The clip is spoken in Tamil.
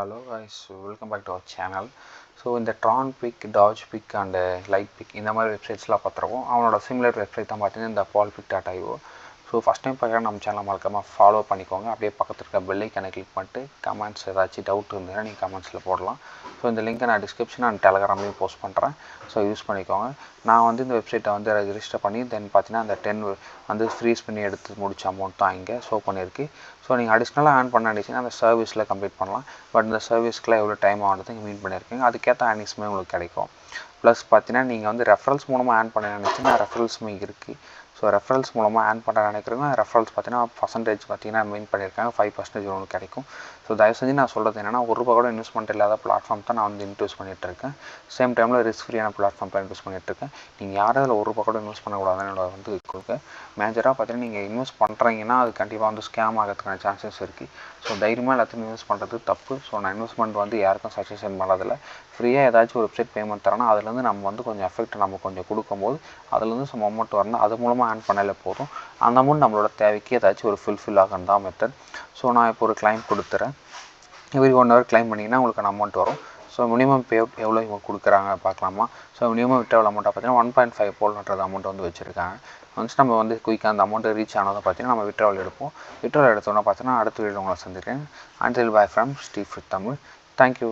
Hello guys, welcome back to our channel. So in the Tron Pick, Dodge Pick and Light Pick இந்த மாதிரி வெப்சைட்ஸ்லாம் பார்த்துருக்கோம். அவனோட சிமிலர் வெப்சைட் தான் பார்த்தீங்கன்னா இந்த polpick.io. ஸோ ஃபஸ்ட் டைம் பார்க்குற நம்ம சேனல் மறக்காமல் ஃபாலோ பண்ணிக்கோங்க. அப்படியே பக்கத்தில் இருக்க பெல் ஐக்கானை கிளிக் பண்ணிட்டு கமெண்ட்ஸ் ஏதாச்சும் டவுட் இருந்ததுன்னா நீங்கள் கமெண்ட்ஸில் போடலாம். ஸோ இந்த லிங்க்கை நான் டிஸ்கிரிப்ஷன் அண்ட் டெலகிராம்லேயும் போஸ்ட் பண்ணுறேன். ஸோ யூஸ் பண்ணிக்கோங்க. நான் வந்து இந்த வெப்சைட்டை வந்து ரெஜிஸ்டர் பண்ணி தென் பார்த்தீங்கன்னா அந்த 10 வந்து ஃப்ரீஸ் பண்ணி எடுத்து முடிச்ச அமௌண்ட் தான் இங்கே ஷோ பண்ணியிருக்கு. ஸோ நீங்கள் அடிஷ்னலாக ஏர்ன் பண்ண நினச்சிங்கன்னா அந்த சர்வீஸில் கம்ப்ளீட் பண்ணலாம். பட் இந்த சர்வீஸ்க்குலாம் எவ்வளோ டைம் ஆகுது இங்கே மீன் பண்ணியிருக்கீங்க, அதுக்கேற்ற ஏர்னிங்ஸுமே உங்களுக்கு கிடைக்கும். ப்ளஸ் பார்த்தீங்கன்னா நீங்கள் வந்து ரெஃபரல்ஸ் மூலமாக ஏர்ன் பண்ண நினச்சிங்கன்னா ரெஃபரல்ஸுமே இருக்குது. ஸோ ரெஃபரல்ஸ் மூலமாக ஏர்ன் பண்ண நினைக்கிறவங்க ரெஃபரல்ஸ் பார்த்தீங்கன்னா பர்சன்டேஜ் பார்த்தீங்கன்னா மீன் பண்ணியிருக்காங்க 5% உங்களுக்கு கிடைக்கும். ஸோ தயவு செஞ்சு நான் சொல்கிறது என்னென்னா ₹1 கூட இன்வெஸ்ட்மெண்ட் இல்லாத பிளாட்ஃபார்ம் தான் நான் வந்து இன்வெஸ்ட் பண்ணிகிட்ருக்கேன். சேம் டைமில் ரிஸ்க் ஃப்ரீயான பிளாட்ஃபார்ம் தான் இன்வெஸ்ட் பண்ணிகிட்ருக்கேன். நீங்கள் யாரும் அதில் ₹1 கூட இன்வெஸ்ட் பண்ணக்கூடாதுன்னு என்னோட வந்து கொடுங்க. மேஜராக பார்த்தீங்கன்னா நீங்கள் இன்வெஸ்ட் பண்ணுறீங்கன்னா அது கண்டிப்பாக வந்து ஸ்கேம் ஆகிறதுக்கான சான்சஸ் இருக்குது. ஸோ தைரியமாக எல்லாத்தையும் இன்வெஸ்ட் பண்ணுறது தப்பு. ஸோ நான் இன்வெஸ்ட்மெண்ட் வந்து யாருக்கும் சஜஷன் பண்ணதில்லை. ஃப்ரீயாக ஏதாச்சும் ஒரு வெப்சைட் பேமெண்ட் தரேன்னா அதுலேருந்து நம்ம வந்து கொஞ்சம் எஃபெக்ட் நம்ம கொஞ்சம் கொடுக்கும்போது அதுலேருந்து சம் அமௌண்ட் வரணும், அது மூலமாக ஏர்ன் பண்ணாலே போதும். அந்த அமௌண்ட் நம்மளோட தேவைக்கு ஏதாச்சும் ஒரு ஃபுல்ஃபில் ஆகணும் தான் மெத்தட். ஸோ நான் இப்போ ஒரு கிளைம் கொடுத்துறேன். எவ்ரி 1 hour கிளைம் பண்ணிங்கன்னா உங்களுக்கு அமௌண்ட் வரும். ஸோ மினிமம் பே அவுட் எவ்வளோ இவங்க கொடுக்குறாங்க பார்க்கலாமா. ஸோ மினிமம் விட்ராவல் அமௌண்ட்டாக பார்த்தீங்கன்னா 1.5 போல்ன்ற அமௌண்ட் வந்து வச்சுருக்காங்க. ஒன்ஸ் நம்ம வந்து குயிக்காக அந்த அமௌண்ட்டு ரீச் ஆனதை பார்த்தீங்கன்னா நம்ம விட்ராவல் எடுப்போம். விட்ராவல் எடுத்தோன்னா பார்த்தீங்கன்னா அடுத்த வீடியோ உங்களை சந்திக்கிறேன். Until by from Steve Tamil. Thank you.